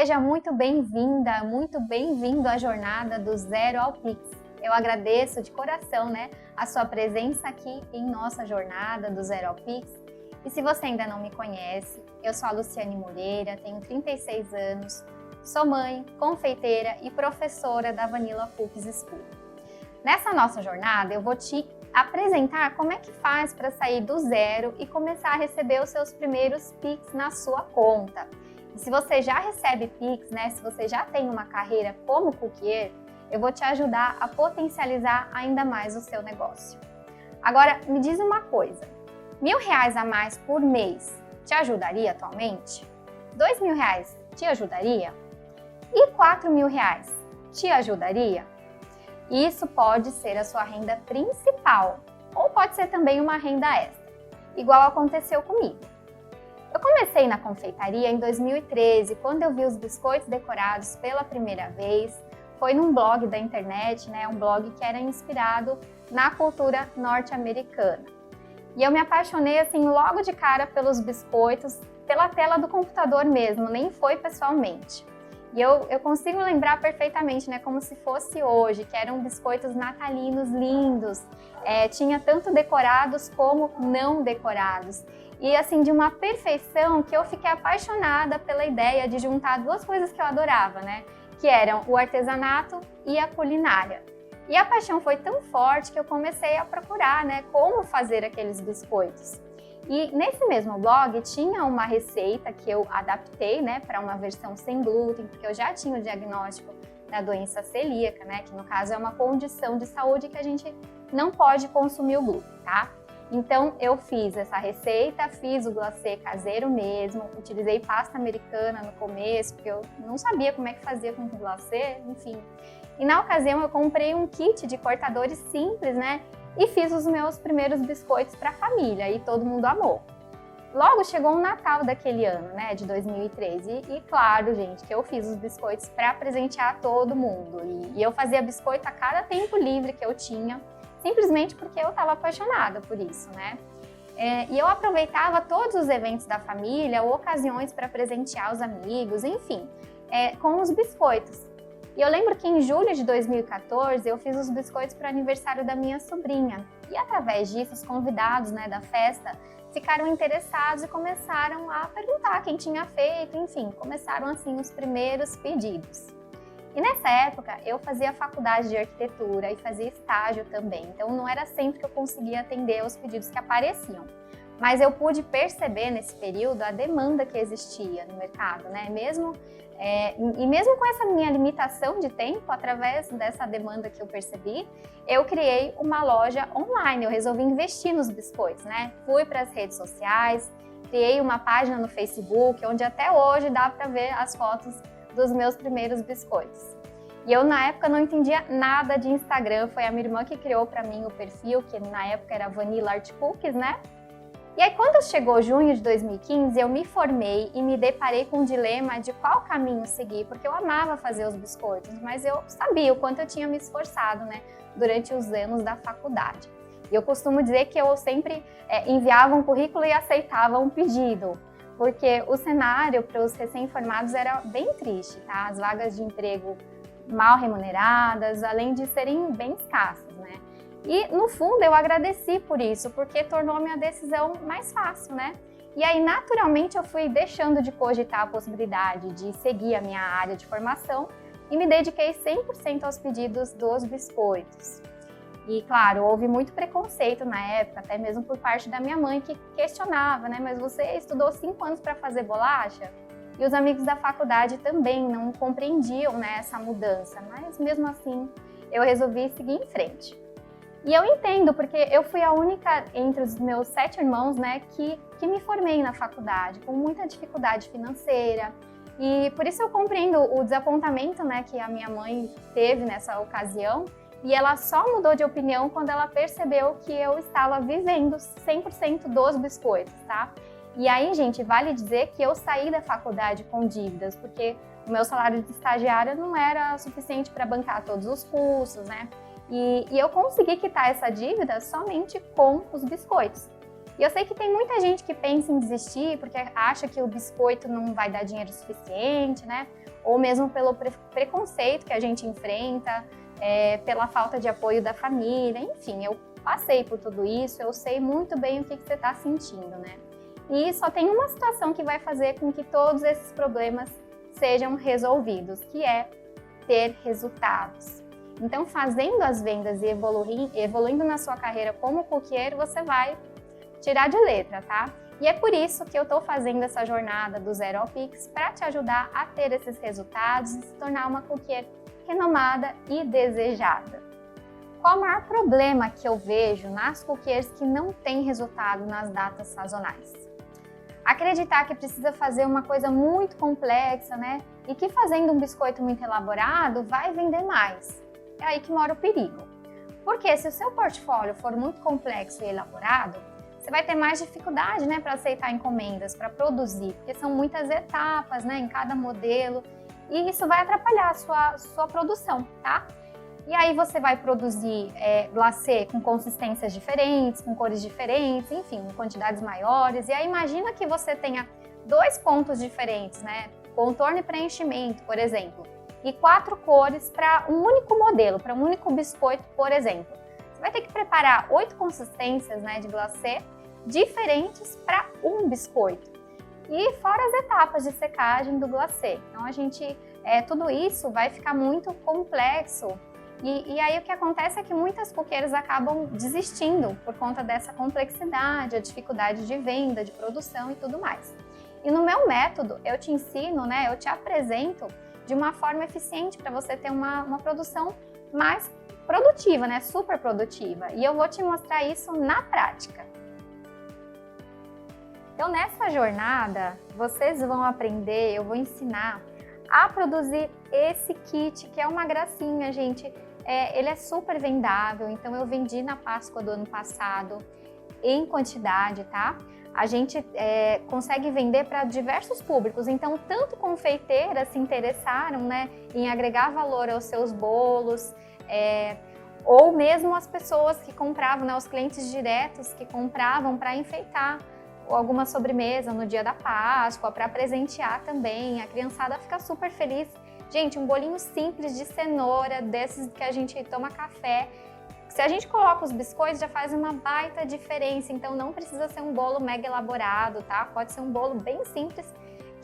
Seja muito bem-vinda, muito bem-vindo à jornada do Zero ao Pix. Eu agradeço de coração, a sua presença aqui em nossa jornada do Zero ao Pix. E se você ainda não me conhece, eu sou a Luciane Moreira, tenho 36 anos, sou mãe, confeiteira e professora da Vanilla Cookies School. Nessa nossa jornada, eu vou te apresentar como é que faz para sair do zero e começar a receber os seus primeiros Pix na sua conta. E se você já recebe Pix, se você já tem uma carreira como cookier, eu vou te ajudar a potencializar ainda mais o seu negócio. Agora, me diz uma coisa, R$1.000 a mais por mês te ajudaria atualmente? R$2.000 te ajudaria? E R$4.000 te ajudaria? Isso pode ser a sua renda principal, ou pode ser também uma renda extra, igual aconteceu comigo. Eu comecei na confeitaria em 2013, quando eu vi os biscoitos decorados pela primeira vez. Foi num blog da internet, um blog que era inspirado na cultura norte-americana. E eu me apaixonei assim logo de cara pelos biscoitos, pela tela do computador mesmo, nem foi pessoalmente. E eu consigo lembrar perfeitamente, como se fosse hoje, que eram biscoitos natalinos lindos, tinha tanto decorados como não decorados. E assim, de uma perfeição que eu fiquei apaixonada pela ideia de juntar duas coisas que eu adorava, que eram o artesanato e a culinária. E a paixão foi tão forte que eu comecei a procurar, como fazer aqueles biscoitos. E nesse mesmo blog tinha uma receita que eu adaptei, para uma versão sem glúten, porque eu já tinha o diagnóstico da doença celíaca, que no caso é uma condição de saúde que a gente não pode consumir o glúten, tá? Então eu fiz essa receita, fiz o glacê caseiro mesmo, utilizei pasta americana no começo, porque eu não sabia como é que fazia com o glacê, enfim. E na ocasião eu comprei um kit de cortadores simples, e fiz os meus primeiros biscoitos para a família e todo mundo amou. Logo chegou o Natal daquele ano, de 2013, e claro, gente, que eu fiz os biscoitos para presentear todo mundo. E eu fazia biscoito a cada tempo livre que eu tinha, simplesmente porque eu estava apaixonada por isso, E eu aproveitava todos os eventos da família ou ocasiões para presentear os amigos, enfim, com os biscoitos. E eu lembro que em julho de 2014 eu fiz os biscoitos para o aniversário da minha sobrinha. E através disso, os convidados da festa ficaram interessados e começaram a perguntar quem tinha feito, enfim, começaram assim os primeiros pedidos. E nessa época eu fazia faculdade de arquitetura e fazia estágio também, então não era sempre que eu conseguia atender aos pedidos que apareciam. Mas eu pude perceber nesse período a demanda que existia no mercado, mesmo com essa minha limitação de tempo, através dessa demanda que eu percebi, eu criei uma loja online, eu resolvi investir nos biscoitos, Fui para as redes sociais, criei uma página no Facebook, onde até hoje dá para ver as fotos dos meus primeiros biscoitos. E eu na época não entendia nada de Instagram, foi a minha irmã que criou para mim o perfil, que na época era Vanilla Art Cookies, E aí quando chegou junho de 2015, eu me formei e me deparei com o dilema de qual caminho seguir, porque eu amava fazer os biscoitos, mas eu sabia o quanto eu tinha me esforçado, durante os anos da faculdade. E eu costumo dizer que eu sempre enviava um currículo e aceitava um pedido, porque o cenário para os recém-formados era bem triste, tá? As vagas de emprego mal remuneradas, além de serem bem escassas, E no fundo eu agradeci por isso, porque tornou a minha decisão mais fácil, E aí naturalmente eu fui deixando de cogitar a possibilidade de seguir a minha área de formação e me dediquei 100% aos pedidos dos biscoitos. E claro, houve muito preconceito na época, até mesmo por parte da minha mãe, que questionava, mas você estudou 5 anos para fazer bolacha? E os amigos da faculdade também não compreendiam, essa mudança, mas mesmo assim eu resolvi seguir em frente. E eu entendo, porque eu fui a única entre os meus 7 irmãos, que me formei na faculdade, com muita dificuldade financeira. E por isso eu compreendo o desapontamento, que a minha mãe teve nessa ocasião. E ela só mudou de opinião quando ela percebeu que eu estava vivendo 100% dos biscoitos, tá? E aí, gente, vale dizer que eu saí da faculdade com dívidas, porque o meu salário de estagiária não era suficiente para bancar todos os custos, E eu consegui quitar essa dívida somente com os biscoitos. E eu sei que tem muita gente que pensa em desistir porque acha que o biscoito não vai dar dinheiro suficiente, ou mesmo pelo preconceito que a gente enfrenta, pela falta de apoio da família, enfim, eu passei por tudo isso, eu sei muito bem o que você está sentindo, né? E só tem uma situação que vai fazer com que todos esses problemas sejam resolvidos, que é ter resultados. Então, fazendo as vendas e evoluindo na sua carreira como cookier, você vai tirar de letra, tá? E é por isso que eu estou fazendo essa jornada do Zero ao Pix, para te ajudar a ter esses resultados e se tornar uma cookier renomada e desejada. Qual o maior problema que eu vejo nas cookiers que não têm resultado nas datas sazonais? Acreditar que precisa fazer uma coisa muito complexa, né? E que fazendo um biscoito muito elaborado vai vender mais. É aí que mora o perigo. Porque se o seu portfólio for muito complexo e elaborado, você vai ter mais dificuldade, né, para aceitar encomendas, para produzir, porque são muitas etapas, né, em cada modelo, e isso vai atrapalhar a sua produção, tá? E aí você vai produzir glacê com consistências diferentes, com cores diferentes, enfim, em quantidades maiores. E aí imagina que você tenha 2 pontos diferentes, né? Contorno e preenchimento, por exemplo, e 4 cores para um único modelo, para um único biscoito, por exemplo. Você vai ter que preparar 8 consistências, né, de glacê diferentes para um biscoito. E fora as etapas de secagem do glacê. Então tudo isso vai ficar muito complexo. E aí o que acontece é que muitas cookieiras acabam desistindo por conta dessa complexidade, a dificuldade de venda, de produção e tudo mais. E no meu método eu te ensino, né, eu te apresento de uma forma eficiente para você ter uma produção mais produtiva, né, super produtiva. E eu vou te mostrar isso na prática. Então nessa jornada vocês vão aprender, eu vou ensinar a produzir esse kit, que é uma gracinha, gente. Ele é super vendável, então eu vendi na Páscoa do ano passado em quantidade, tá? A gente consegue vender para diversos públicos, então tanto confeiteiras se interessaram, né, em agregar valor aos seus bolos, ou mesmo as pessoas que compravam, né, os clientes diretos que compravam para enfeitar alguma sobremesa no dia da Páscoa, para presentear também. A criançada fica super feliz. Gente, um bolinho simples de cenoura, desses que a gente toma café. Se a gente coloca os biscoitos, já faz uma baita diferença. Então não precisa ser um bolo mega elaborado, tá? Pode ser um bolo bem simples,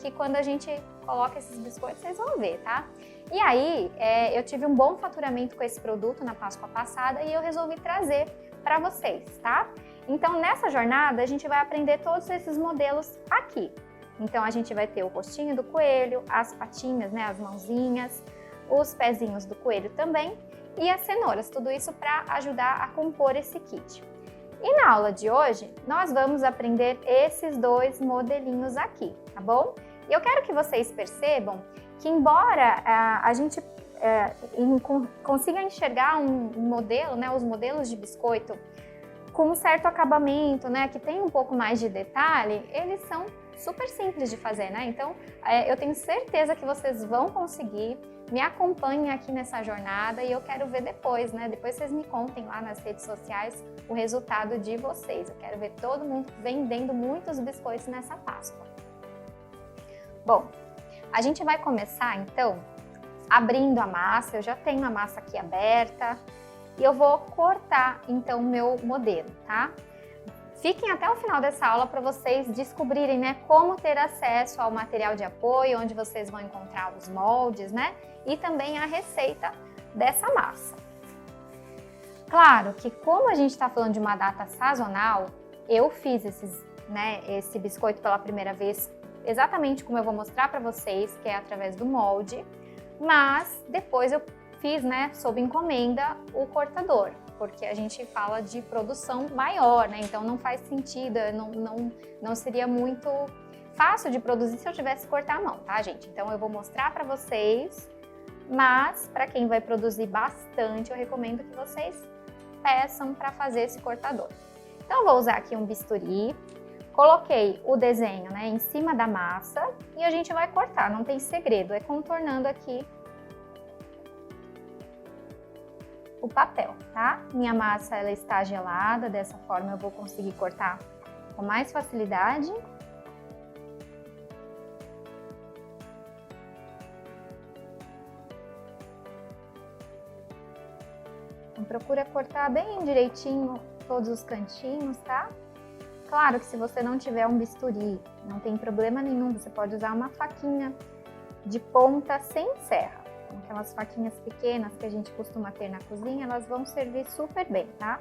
que quando a gente coloca esses biscoitos, vocês vão ver, tá? E aí, eu tive um bom faturamento com esse produto na Páscoa passada e eu resolvi trazer para vocês, tá? Então, nessa jornada, a gente vai aprender todos esses modelos aqui. Então, a gente vai ter o rostinho do coelho, as patinhas, né, as mãozinhas, os pezinhos do coelho também e as cenouras, tudo isso para ajudar a compor esse kit. E na aula de hoje, nós vamos aprender esses 2 modelinhos aqui, tá bom? E eu quero que vocês percebam que, embora a gente consiga enxergar um modelo, né, os modelos de biscoito com um certo acabamento, né, que tem um pouco mais de detalhe, eles são super simples de fazer, né? Então, eu tenho certeza que vocês vão conseguir. Me acompanhem aqui nessa jornada e eu quero ver depois, né? Depois vocês me contem lá nas redes sociais o resultado de vocês. Eu quero ver todo mundo vendendo muitos biscoitos nessa Páscoa. Bom, a gente vai começar então abrindo a massa. Eu já tenho a massa aqui aberta e eu vou cortar então o meu modelo, tá? Fiquem até o final dessa aula para vocês descobrirem, né, como ter acesso ao material de apoio, onde vocês vão encontrar os moldes, né, e também a receita dessa massa. Claro que como a gente está falando de uma data sazonal, eu fiz esse biscoito pela primeira vez exatamente como eu vou mostrar para vocês, que é através do molde, mas depois eu fiz, né, sob encomenda o cortador, porque a gente fala de produção maior, né? Então não faz sentido, não seria muito fácil de produzir se eu tivesse que cortar a mão, tá, gente? Então eu vou mostrar para vocês, mas para quem vai produzir bastante, eu recomendo que vocês peçam para fazer esse cortador. Então eu vou usar aqui um bisturi, coloquei o desenho, né, em cima da massa e a gente vai cortar, não tem segredo, é contornando aqui o papel, tá? Minha massa ela está gelada, dessa forma eu vou conseguir cortar com mais facilidade. procura cortar bem direitinho todos os cantinhos, tá? Claro que se você não tiver um bisturi, não tem problema nenhum, você pode usar uma faquinha de ponta sem serra. Aquelas faquinhas pequenas que a gente costuma ter na cozinha, elas vão servir super bem, tá?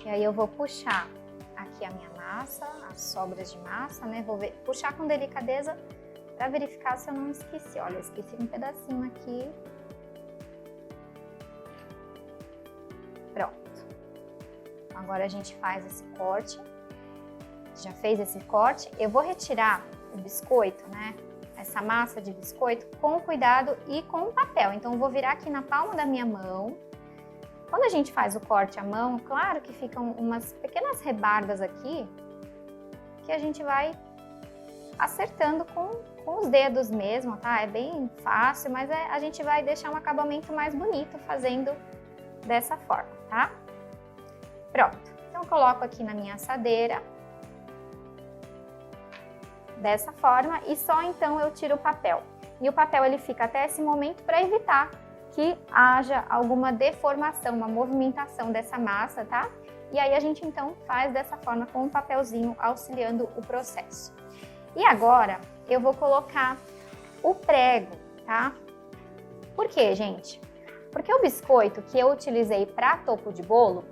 E aí eu vou puxar aqui a minha massa, as sobras de massa, né? Vou puxar com delicadeza para verificar se eu não esqueci. Olha, eu esqueci um pedacinho aqui. Pronto. Agora a gente faz esse corte. Já fez esse corte. Eu vou retirar o biscoito, né? Essa massa de biscoito com cuidado e com o papel. Então eu vou virar aqui na palma da minha mão. Quando a gente faz o corte à mão, claro que ficam umas pequenas rebardas aqui que a gente vai acertando com os dedos mesmo, tá? É bem fácil, mas a gente vai deixar um acabamento mais bonito fazendo dessa forma, tá? Pronto. Então eu coloco aqui na minha assadeira dessa forma e só então eu tiro o papel. E o papel ele fica até esse momento para evitar que haja alguma deformação, uma movimentação dessa massa, tá? E aí a gente então faz dessa forma com um papelzinho auxiliando o processo. E agora eu vou colocar o prego, tá? Por quê, gente? Porque o biscoito que eu utilizei para topo de bolo,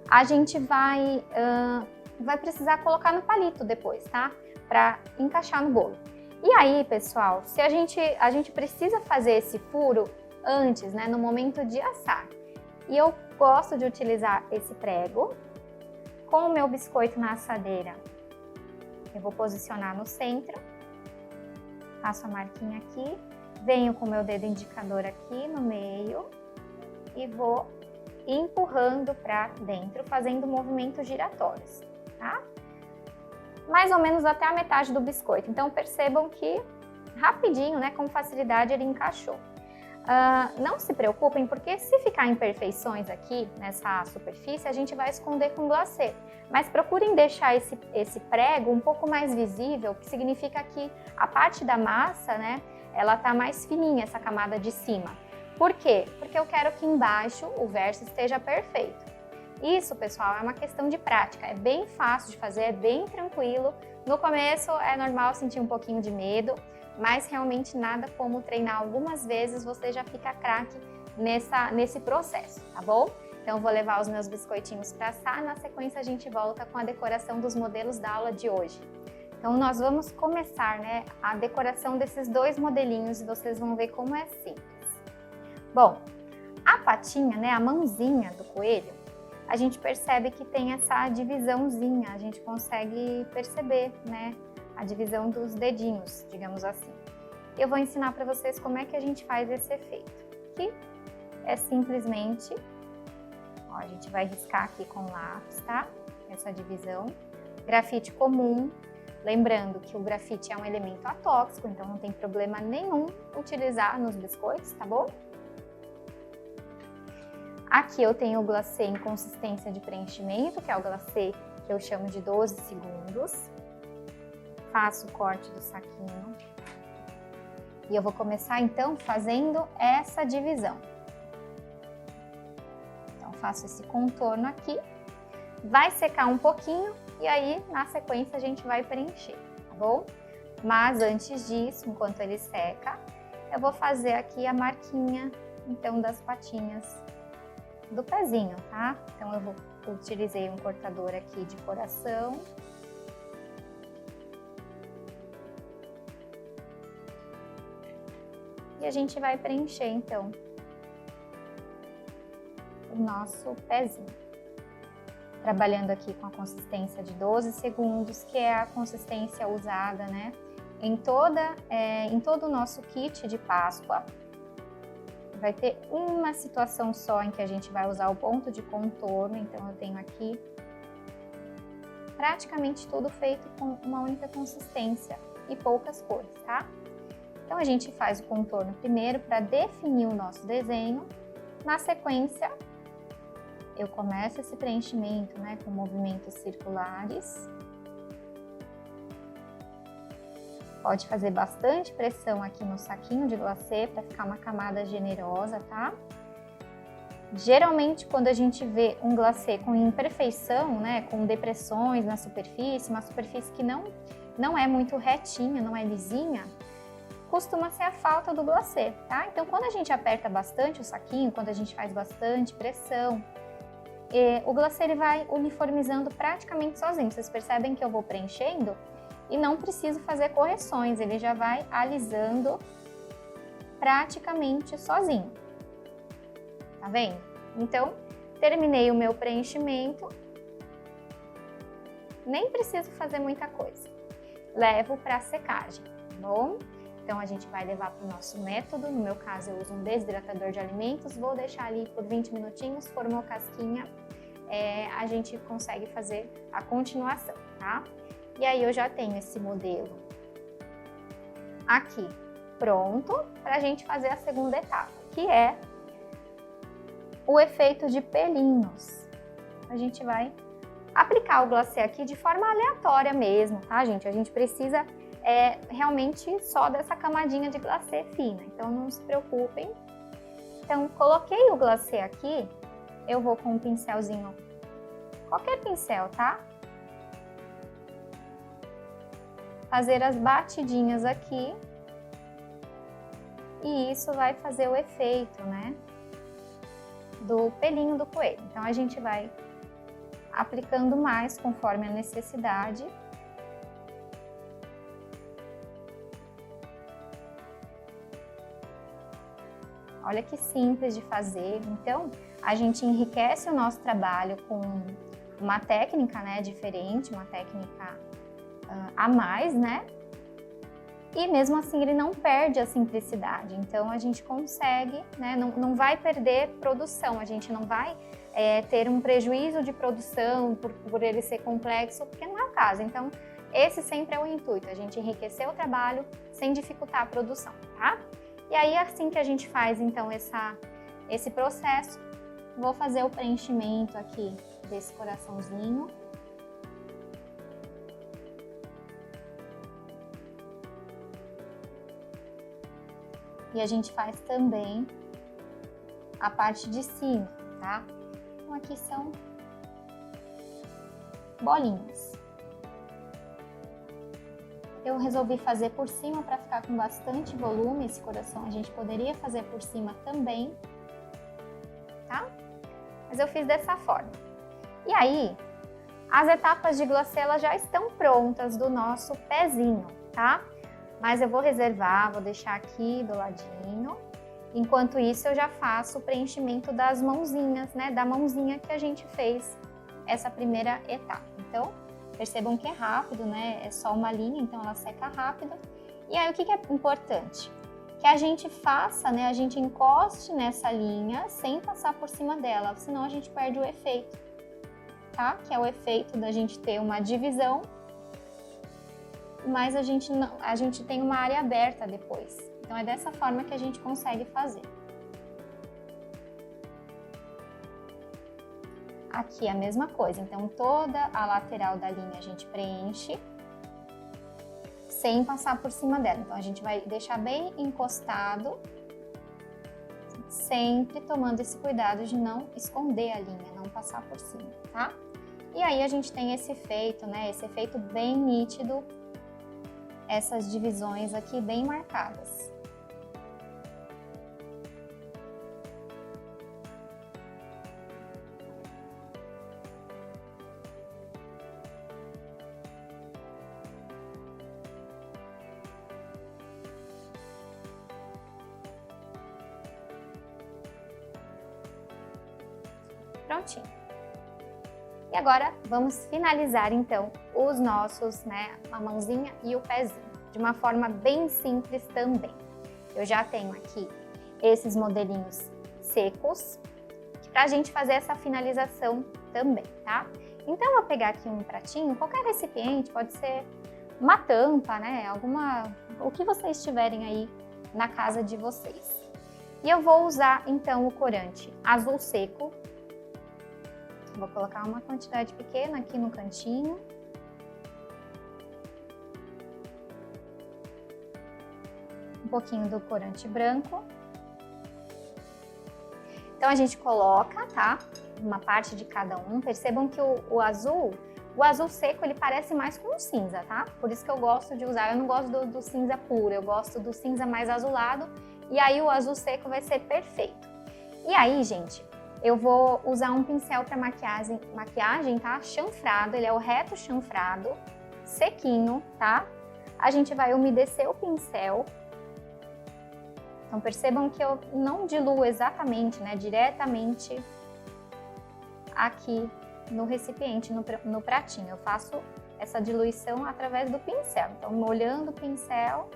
a gente vai precisar colocar no palito depois, tá? Para encaixar no bolo. E aí, pessoal, se a gente precisa fazer esse furo antes, né, no momento de assar. E eu gosto de utilizar esse prego com o meu biscoito na assadeira. Eu vou posicionar no centro, faço a marquinha aqui, venho com o meu dedo indicador aqui no meio e vou empurrando para dentro, fazendo movimentos giratórios, tá? Mais ou menos até a metade do biscoito. Então percebam que rapidinho, né, com facilidade ele encaixou. Não se preocupem, porque se ficar imperfeições aqui nessa superfície, a gente vai esconder com glacê. Mas procurem deixar esse prego um pouco mais visível, que significa que a parte da massa, né, ela tá mais fininha, essa camada de cima. Por quê? Porque eu quero que embaixo o verso esteja perfeito. Isso, pessoal, é uma questão de prática. É bem fácil de fazer, é bem tranquilo. No começo é normal sentir um pouquinho de medo, mas realmente nada como treinar algumas vezes, você já fica craque nesse processo, tá bom? Então eu vou levar os meus biscoitinhos para assar, na sequência a gente volta com a decoração dos modelos da aula de hoje. Então nós vamos começar, né, a decoração desses dois modelinhos e vocês vão ver como é simples. Bom, a patinha, né, a mãozinha do coelho, a gente percebe que tem essa divisãozinha, a gente consegue perceber, né, a divisão dos dedinhos, digamos assim. Eu vou ensinar para vocês como é que a gente faz esse efeito, que é simplesmente, ó, a gente vai riscar aqui com lápis, tá? Essa divisão. Grafite comum, lembrando que o grafite é um elemento atóxico, então não tem problema nenhum utilizar nos biscoitos, tá bom? Aqui eu tenho o glacê em consistência de preenchimento, que é o glacê que eu chamo de 12 segundos. Faço o corte do saquinho e eu vou começar então fazendo essa divisão. Então faço esse contorno aqui, vai secar um pouquinho e aí na sequência a gente vai preencher, tá bom? Mas antes disso, enquanto ele seca, eu vou fazer aqui a marquinha então das patinhas do pezinho, tá? Então eu utilizei um cortador aqui de coração. E a gente vai preencher, então, o nosso pezinho. Trabalhando aqui com a consistência de 12 segundos, que é a consistência usada, né, em todo o nosso kit de Páscoa. Vai ter uma situação só em que a gente vai usar o ponto de contorno, então eu tenho aqui praticamente tudo feito com uma única consistência e poucas cores, tá? Então a gente faz o contorno primeiro para definir o nosso desenho Na sequência, eu começo esse preenchimento, né, com movimentos circulares. Pode fazer bastante pressão aqui no saquinho de glacê para ficar uma camada generosa, tá? Geralmente, quando a gente vê um glacê com imperfeição, né, com depressões na superfície, uma superfície que não é muito retinha, não é lisinha, costuma ser a falta do glacê, tá? Então, quando a gente aperta bastante o saquinho, quando a gente faz bastante pressão, o glacê ele vai uniformizando praticamente sozinho. Vocês percebem que eu vou preenchendo e não preciso fazer correções, ele já vai alisando praticamente sozinho. Tá vendo? Então, terminei o meu preenchimento, nem preciso fazer muita coisa. Levo para secagem, tá bom? Então, a gente vai levar para o nosso método. No meu caso, eu uso um desidratador de alimentos. Vou deixar ali por 20 minutinhos, formou casquinha, a gente consegue fazer a continuação, tá? E aí, eu já tenho esse modelo aqui pronto para a gente fazer a segunda etapa, que é o efeito de pelinhos. A gente vai aplicar o glacê aqui de forma aleatória mesmo, tá, gente? A gente precisa realmente só dessa camadinha de glacê fina, então não se preocupem. Então, coloquei o glacê aqui, eu vou com um pincelzinho, qualquer pincel, tá? Fazer as batidinhas aqui, e isso vai fazer o efeito, né, do pelinho do coelho. Então, a gente vai aplicando mais conforme a necessidade. Olha que simples de fazer. Então, a gente enriquece o nosso trabalho com uma técnica, né, diferente, uma técnica a mais, né? E mesmo assim ele não perde a simplicidade. Então, a gente consegue, né, não vai perder produção, a gente não vai ter um prejuízo de produção por ele ser complexo, porque não é o caso. Então, esse sempre é o intuito, a gente enriquecer o trabalho sem dificultar a produção, tá? E aí, assim que a gente faz, então, esse processo, vou fazer o preenchimento aqui desse coraçãozinho. E a gente faz também a parte de cima, tá? Então, aqui são bolinhas. Eu resolvi fazer por cima para ficar com bastante volume. Esse coração a gente poderia fazer por cima também, tá? Mas eu fiz dessa forma. E aí, as etapas de glacê elas já estão prontas do nosso pezinho, tá? Mas eu vou reservar, vou deixar aqui do ladinho. Enquanto isso, eu já faço o preenchimento das mãozinhas, né? Da mãozinha que a gente fez essa primeira etapa. Então, percebam que é rápido, né? É só uma linha, então ela seca rápido. E aí, o que é importante? Que a gente faça, né? A gente encoste nessa linha sem passar por cima dela, senão a gente perde o efeito, tá? Que é o efeito da gente ter uma divisão, mas a gente tem uma área aberta depois. Então, é dessa forma que a gente consegue fazer. Aqui a mesma coisa, então toda a lateral da linha a gente preenche sem passar por cima dela. Então, a gente vai deixar bem encostado, sempre tomando esse cuidado de não esconder a linha, não passar por cima, tá? E aí, a gente tem esse efeito, né? Esse efeito bem nítido, essas divisões aqui bem marcadas. Prontinho. E agora vamos finalizar então os nossos, né, a mãozinha e o pezinho, de uma forma bem simples também. Eu já tenho aqui esses modelinhos secos, pra gente fazer essa finalização também, tá? Então, eu vou pegar aqui um pratinho, qualquer recipiente, pode ser uma tampa, né, o que vocês tiverem aí na casa de vocês. E eu vou usar, então, o corante azul seco. Vou colocar uma quantidade pequena aqui no cantinho. Um pouquinho do corante branco. Então, a gente coloca, tá? Uma parte de cada um. Percebam que o azul seco, ele parece mais com o cinza, tá? Por isso que eu gosto de usar. Eu não gosto do cinza puro, eu gosto do cinza mais azulado. E aí, o azul seco vai ser perfeito. E aí, gente, eu vou usar um pincel para maquiagem, tá? Chanfrado, ele é o reto chanfrado, sequinho, tá? A gente vai umedecer o pincel. Então, percebam que eu não diluo exatamente, né, diretamente aqui no recipiente, no pratinho. Eu faço essa diluição através do pincel. Então, molhando o pincel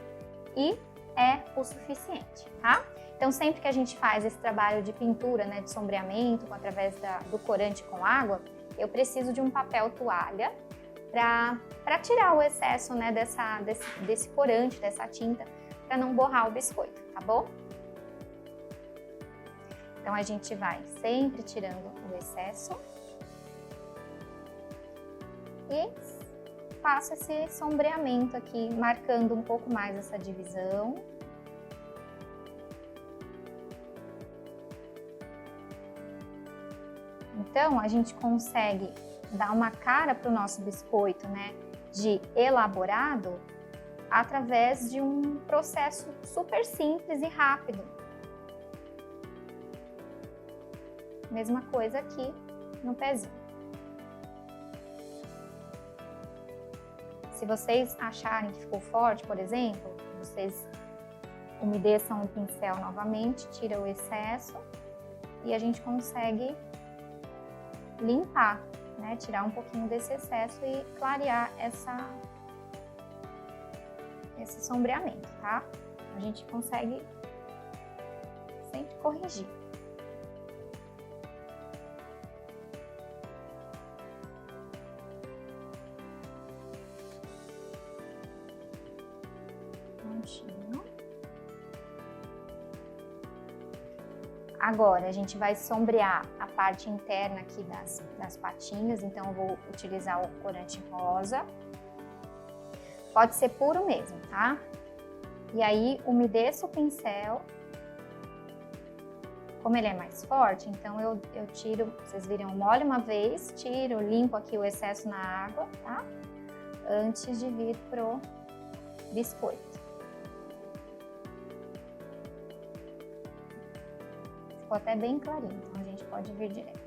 e é o suficiente, tá? Então, sempre que a gente faz esse trabalho de pintura, né, de sombreamento, através do corante com água, eu preciso de um papel toalha para tirar o excesso, né, desse corante, dessa tinta, para não borrar o biscoito, tá bom? Então, a gente vai sempre tirando o excesso e faço esse sombreamento aqui, marcando um pouco mais essa divisão. Então, a gente consegue dar uma cara para o nosso biscoito, né, de elaborado, através de um processo super simples e rápido. Mesma coisa aqui no pezinho. Se vocês acharem que ficou forte, por exemplo, vocês umedeçam o pincel novamente, tira o excesso e a gente consegue limpar, né? Tirar um pouquinho desse excesso e clarear esse sombreamento, tá? A gente consegue sempre corrigir. Agora, a gente vai sombrear a parte interna aqui das patinhas, então eu vou utilizar o corante rosa. Pode ser puro mesmo, tá? E aí, umedeço o pincel. Como ele é mais forte, então eu tiro, vocês viram, eu molho uma vez, tiro, limpo aqui o excesso na água, tá? Antes de vir pro biscoito. Ficou até bem clarinho, então a gente pode vir direto.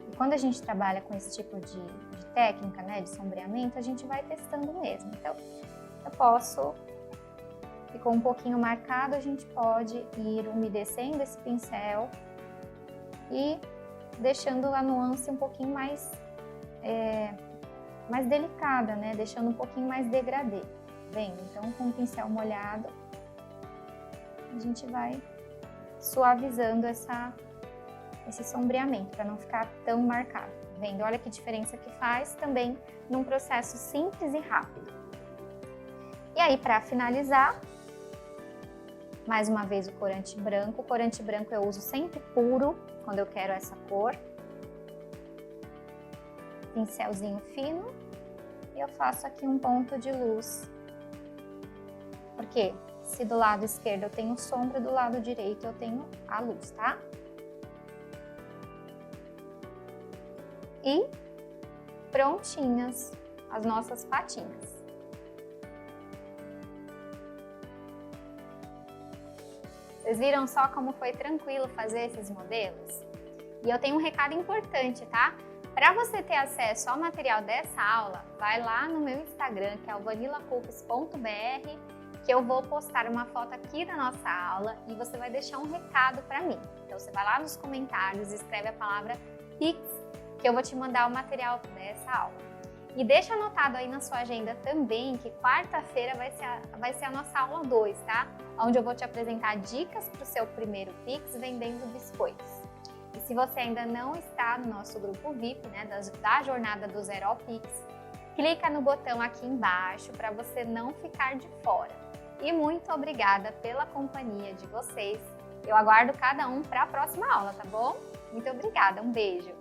E quando a gente trabalha com esse tipo de técnica, né, de sombreamento, a gente vai testando mesmo. Então, eu posso, ficou um pouquinho marcado, a gente pode ir umedecendo esse pincel e deixando a nuance um pouquinho mais delicada, né, deixando um pouquinho mais degradê. Vendo? Então, com o pincel molhado, a gente vai suavizando esse sombreamento para não ficar tão marcado. Vendo? Olha que diferença que faz também num processo simples e rápido. E aí, para finalizar, mais uma vez o corante branco. O corante branco eu uso sempre puro, quando eu quero essa cor. Pincelzinho fino. E eu faço aqui um ponto de luz. Porque se do lado esquerdo eu tenho sombra, do lado direito eu tenho a luz, tá? E prontinhas as nossas patinhas. Vocês viram só como foi tranquilo fazer esses modelos? E eu tenho um recado importante, tá? Para você ter acesso ao material dessa aula, vai lá no meu Instagram, que é o vanillacookies.br, que eu vou postar uma foto aqui da nossa aula e você vai deixar um recado para mim. Então você vai lá nos comentários, escreve a palavra Pix, que eu vou te mandar o material dessa aula. E deixa anotado aí na sua agenda também que quarta-feira vai ser a nossa aula 2, tá? Onde eu vou te apresentar dicas para o seu primeiro Pix vendendo biscoitos. E se você ainda não está no nosso grupo VIP, né, da jornada do Zero ao Pix, clica no botão aqui embaixo para você não ficar de fora. e muito obrigada pela companhia de vocês. Eu aguardo cada um para a próxima aula, tá bom? Muito obrigada, um beijo!